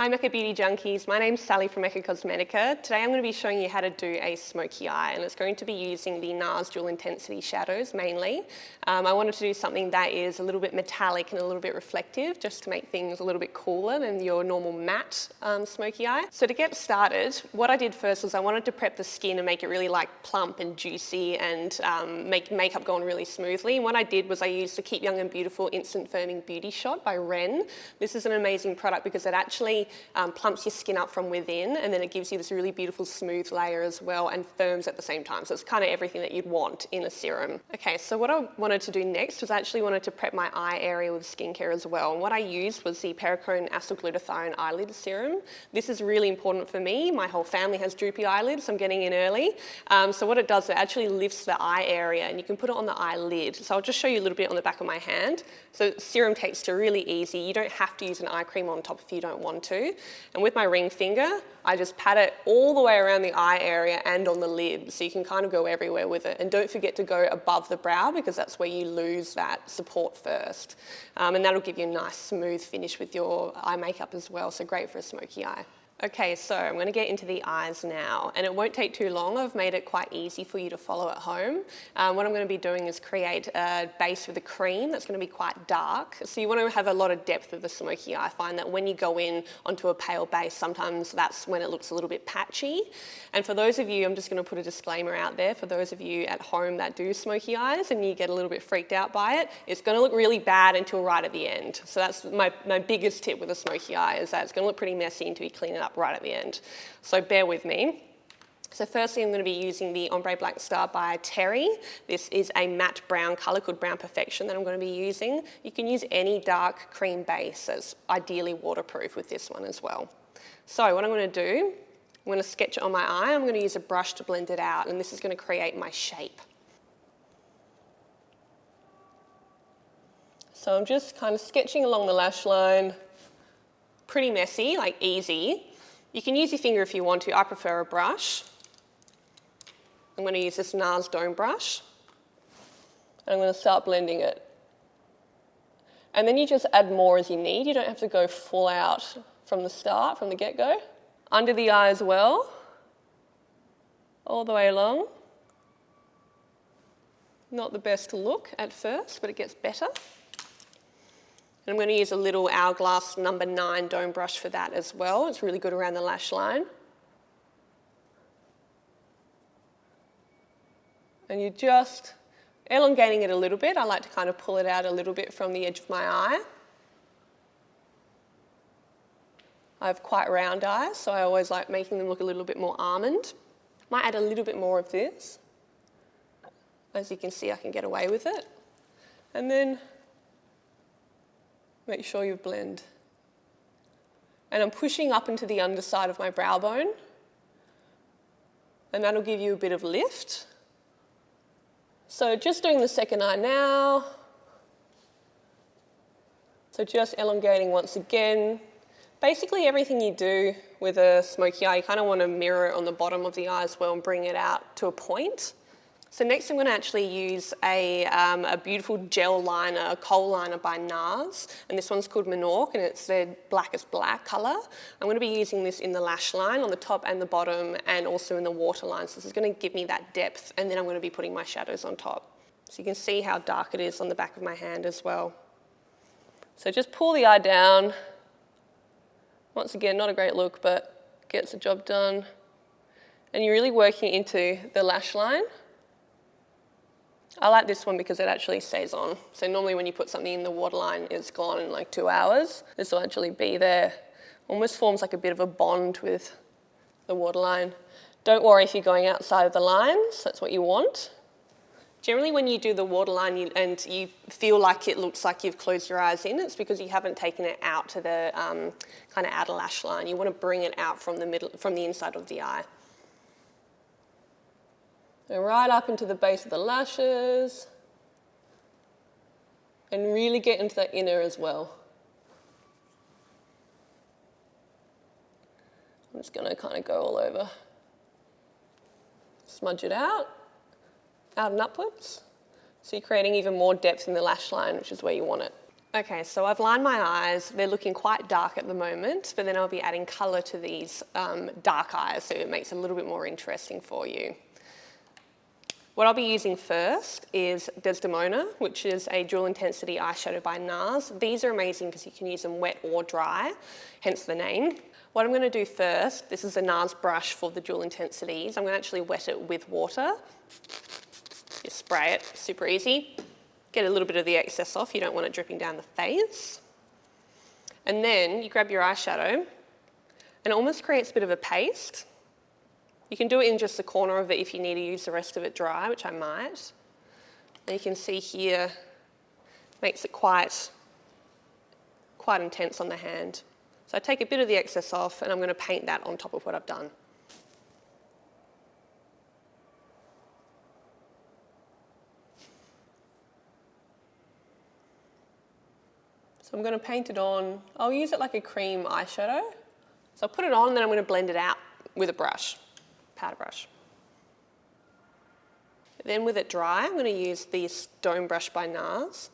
Hi Mecca Beauty Junkies, my name's Sally from Mecca Cosmetica. Today I'm going to be showing you how to do a smoky eye, and it's going to be using the NARS Dual Intensity shadows mainly. I wanted to do something that is a little bit metallic and a little bit reflective, just to make things a little bit cooler than your normal matte smoky eye. So to get started, what I did first was I wanted to prep the skin and make it really like plump and juicy and make makeup go on really smoothly. And what I did was I used the Keep Young and Beautiful Instant Firming Beauty Shot by Ren. This is an amazing product because it actually plumps your skin up from within, and then it gives you this really beautiful smooth layer as well and firms at the same time. So it's kind of everything that you'd want in a serum. Okay, so what I wanted to do next was I actually wanted to prep my eye area with skincare as well. And what I used was the Perricone Acyl-Glutathione eyelid serum. This is really important for me. My whole family has droopy eyelids, so I'm getting in early. So what it does, it actually lifts the eye area, and you can put it on the eyelid. So I'll just show you a little bit on the back of my hand. So serum texture, really easy. You don't have to use an eye cream on top if you don't want to. And with my ring finger, I just pat it all the way around the eye area and on the lid, so you can kind of go everywhere with it. And don't forget to go above the brow, because that's where you lose that support first. And that'll give you a nice smooth finish with your eye makeup as well, so great for a smoky eye. Okay, so I'm going to get into the eyes now, and it won't take too long. I've made it quite easy for you to follow at home. What I'm going to be doing is create a base with a cream that's going to be quite dark. So you want to have a lot of depth with the smoky eye. I find that when you go in onto a pale base, sometimes that's when it looks a little bit patchy. And for those of you, I'm just going to put a disclaimer out there, for those of you at home that do smoky eyes and you get a little bit freaked out by it, it's going to look really bad until right at the end. So that's my biggest tip with a smoky eye, is that it's going to look pretty messy until you clean it up right at the end. So bear with me. So firstly, I'm going to be using the Ombre Blackstar by Terry. This is a matte brown colour called Brown Perfection that I'm going to be using. You can use any dark cream base that's ideally waterproof with this one as well. So what I'm going to do, I'm going to sketch it on my eye. I'm going to use a brush to blend it out, and this is going to create my shape. So I'm just kind of sketching along the lash line. Pretty messy, like easy. You can use your finger if you want to. I prefer a brush. I'm going to use this NARS Dome brush. And I'm going to start blending it. And then you just add more as you need. You don't have to go full out from the start, from the get-go. Under the eye as well. All the way along. Not the best look at first, but it gets better. And I'm going to use a little Hourglass number 9 dome brush for that as well. It's really good around the lash line. And you're just elongating it a little bit. I like to kind of pull it out a little bit from the edge of my eye. I have quite round eyes, so I always like making them look a little bit more almond. Might add a little bit more of this. As you can see, I can get away with it. And then make sure you blend. And I'm pushing up into the underside of my brow bone. And that'll give you a bit of lift. So just doing the second eye now. So just elongating once again. Basically everything you do with a smoky eye, you kind of want to mirror it on the bottom of the eye as well and bring it out to a point. So next I'm going to actually use a beautiful gel liner, a kohl liner by NARS, and this one's called Menork, and it's their blackest black colour. I'm going to be using this in the lash line, on the top and the bottom, and also in the waterline. So this is going to give me that depth, and then I'm going to be putting my shadows on top. So you can see how dark it is on the back of my hand as well. So just pull the eye down. Once again, not a great look, but gets the job done. And you're really working into the lash line. I like this one because it actually stays on. So normally when you put something in the waterline, it's gone in like 2 hours. This will actually be there. Almost forms like a bit of a bond with the waterline. Don't worry if you're going outside of the lines, that's what you want. Generally when you do the waterline and you feel like it looks like you've closed your eyes in, it's because you haven't taken it out to the kind of outer lash line. You want to bring it out from the middle, from the inside of the eye. And right up into the base of the lashes. And really get into the inner as well. I'm just going to kind of go all over. Smudge it out and upwards. So you're creating even more depth in the lash line, which is where you want it. Okay, so I've lined my eyes. They're looking quite dark at the moment, but then I'll be adding colour to these dark eyes, so it makes it a little bit more interesting for you. What I'll be using first is Desdemona, which is a dual intensity eyeshadow by NARS. These are amazing because you can use them wet or dry, hence the name. What I'm going to do first, this is a NARS brush for the dual intensities. I'm going to actually wet it with water. Just spray it, super easy. Get a little bit of the excess off, you don't want it dripping down the face. And then you grab your eyeshadow and it almost creates a bit of a paste. You can do it in just the corner of it if you need to use the rest of it dry, which I might. And you can see here, makes it quite intense on the hand. So I take a bit of the excess off and I'm going to paint that on top of what I've done. So I'm going to paint it on. I'll use it like a cream eyeshadow. So I'll put it on and then I'm going to blend it out with a brush. Powder brush. Then with it dry, I'm going to use the Stone brush by NARS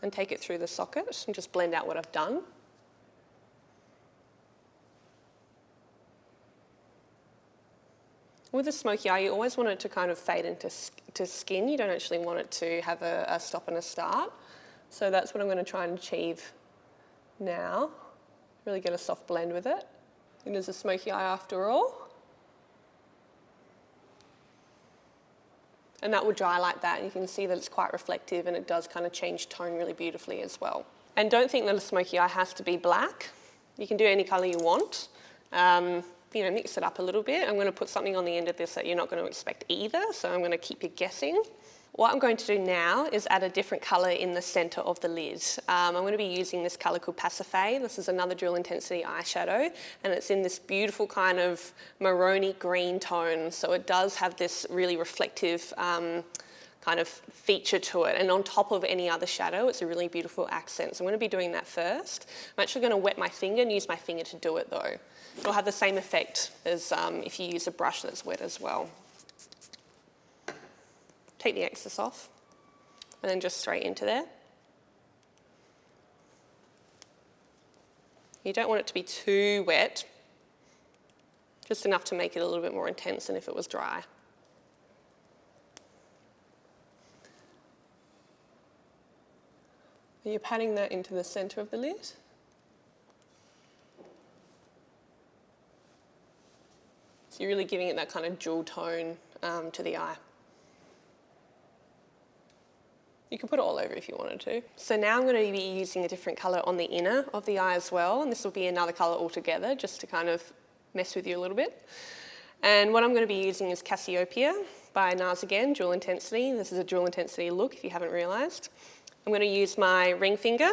and take it through the socket and just blend out what I've done. With a smoky eye, you always want it to kind of fade into skin. You don't actually want it to have a stop and a start. So that's what I'm going to try and achieve now. Really get a soft blend with it. It is a smoky eye after all. And that will dry like that, and you can see that it's quite reflective and it does kind of change tone really beautifully as well. And don't think that a smoky eye has to be black. You can do any colour you want. You know, mix it up a little bit. I'm going to put something on the end of this that you're not going to expect either, so I'm going to keep you guessing. What I'm going to do now is add a different colour in the centre of the lid. I'm going to be using this colour called Pasiphae. This is another dual intensity eyeshadow, and it's in this beautiful kind of maroony green tone, so it does have this really reflective kind of feature to it, and on top of any other shadow it's a really beautiful accent. So I'm going to be doing that first. I'm actually going to wet my finger and use my finger to do it though. It'll have the same effect as if you use a brush that's wet as well. Take the excess off and then just straight into there. You don't want it to be too wet, just enough to make it a little bit more intense than if it was dry. You're patting that into the centre of the lid. So you're really giving it that kind of jewel tone to the eye. You can put it all over if you wanted to. So now I'm going to be using a different colour on the inner of the eye as well, and this will be another colour altogether just to kind of mess with you a little bit. And what I'm going to be using is Cassiopeia by NARS again, dual intensity. This is a dual intensity look if you haven't realised. I'm going to use my ring finger,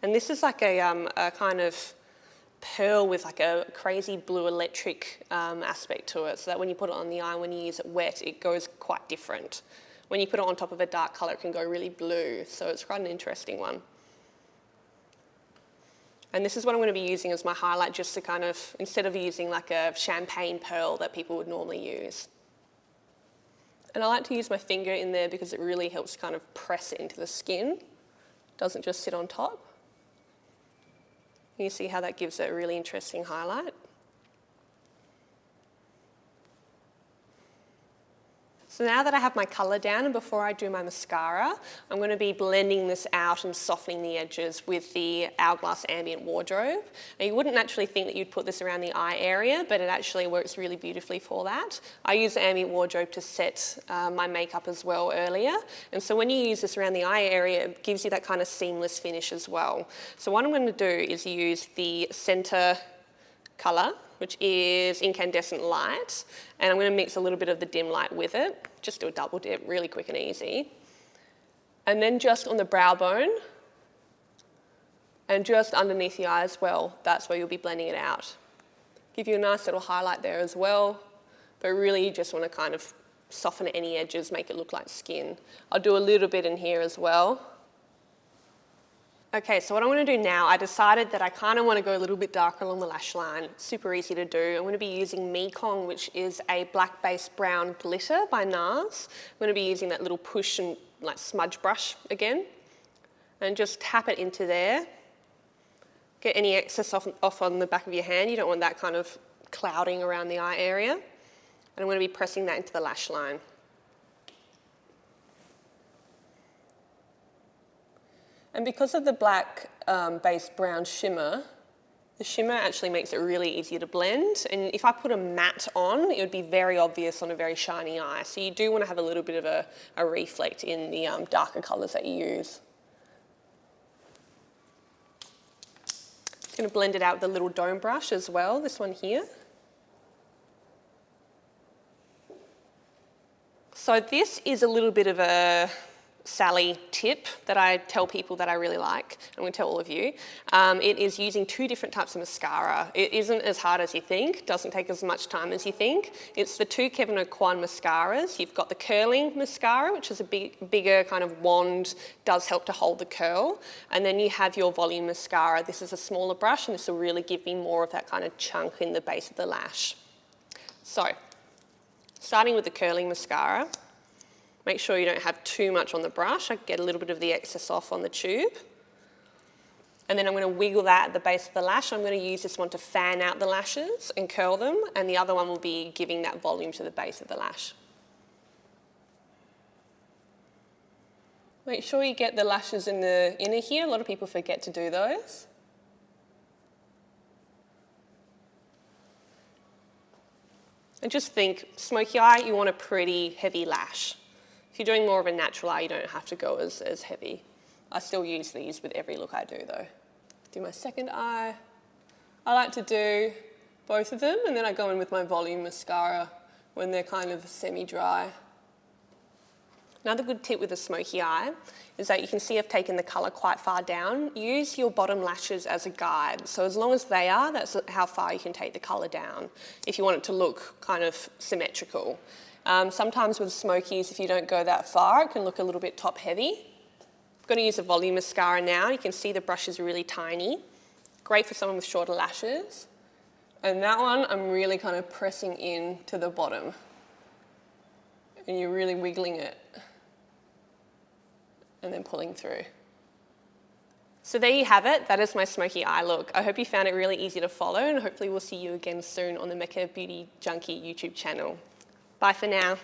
and this is like a kind of pearl with like a crazy blue electric aspect to it, so that when you put it on the eye, when you use it wet, it goes quite different. When you put it on top of a dark colour, it can go really blue, so it's quite an interesting one. And this is what I'm going to be using as my highlight, just to kind of, instead of using like a champagne pearl that people would normally use. And I like to use my finger in there because it really helps kind of press it into the skin. It doesn't just sit on top. You see how that gives it a really interesting highlight. So now that I have my colour down, and before I do my mascara, I'm going to be blending this out and softening the edges with the Hourglass Ambient Wardrobe. Now, you wouldn't naturally think that you'd put this around the eye area, but it actually works really beautifully for that. I use the Ambient Wardrobe to set my makeup as well earlier, and so when you use this around the eye area, it gives you that kind of seamless finish as well. So what I'm going to do is use the centre colour, which is Incandescent Light, and I'm going to mix a little bit of the dim light with it. Just do a double dip, really quick and easy. And then just on the brow bone, and just underneath the eye as well, that's where you'll be blending it out. Give you a nice little highlight there as well, but really you just want to kind of soften any edges, make it look like skin. I'll do a little bit in here as well. Okay, so what I'm going to do now, I decided that I kind of want to go a little bit darker along the lash line. Super easy to do. I'm going to be using Mekong, which is a black-based brown glitter by NARS. I'm going to be using that little push and like smudge brush again. And just tap it into there. Get any excess off on the back of your hand. You don't want that kind of clouding around the eye area. And I'm going to be pressing that into the lash line. And because of the black based brown shimmer, the shimmer actually makes it really easy to blend. And if I put a matte on, it would be very obvious on a very shiny eye. So you do want to have a little bit of a reflect in the darker colours that you use. Just going to blend it out with a little dome brush as well, this one here. So this is a little bit of a Sally tip that I tell people that I really like. I'm going to tell all of you. It is using 2 different types of mascara. It isn't as hard as you think, doesn't take as much time as you think. It's the 2 Kevyn Aucoin mascaras. You've got the curling mascara, which is a bigger kind of wand, does help to hold the curl. And then you have your volume mascara. This is a smaller brush and this will really give me more of that kind of chunk in the base of the lash. So, starting with the curling mascara. Make sure you don't have too much on the brush. I get a little bit of the excess off on the tube. And then I'm going to wiggle that at the base of the lash. I'm going to use this one to fan out the lashes and curl them, and the other one will be giving that volume to the base of the lash. Make sure you get the lashes in the inner here. A lot of people forget to do those. And just think, smoky eye, you want a pretty heavy lash. If you're doing more of a natural eye, you don't have to go as heavy. I still use these with every look I do though. Do my second eye. I like to do both of them and then I go in with my volume mascara when they're kind of semi-dry. Another good tip with a smoky eye is that you can see I've taken the colour quite far down. Use your bottom lashes as a guide. So as long as they are, that's how far you can take the colour down if you want it to look kind of symmetrical. Sometimes with smokies, if you don't go that far, it can look a little bit top heavy. I'm going to use a volume mascara now. You can see the brush is really tiny. Great for someone with shorter lashes. And that one, I'm really kind of pressing in to the bottom. And you're really wiggling it. And then pulling through. So there you have it. That is my smoky eye look. I hope you found it really easy to follow and hopefully we'll see you again soon on the Mecca Beauty Junkie YouTube channel. Bye for now.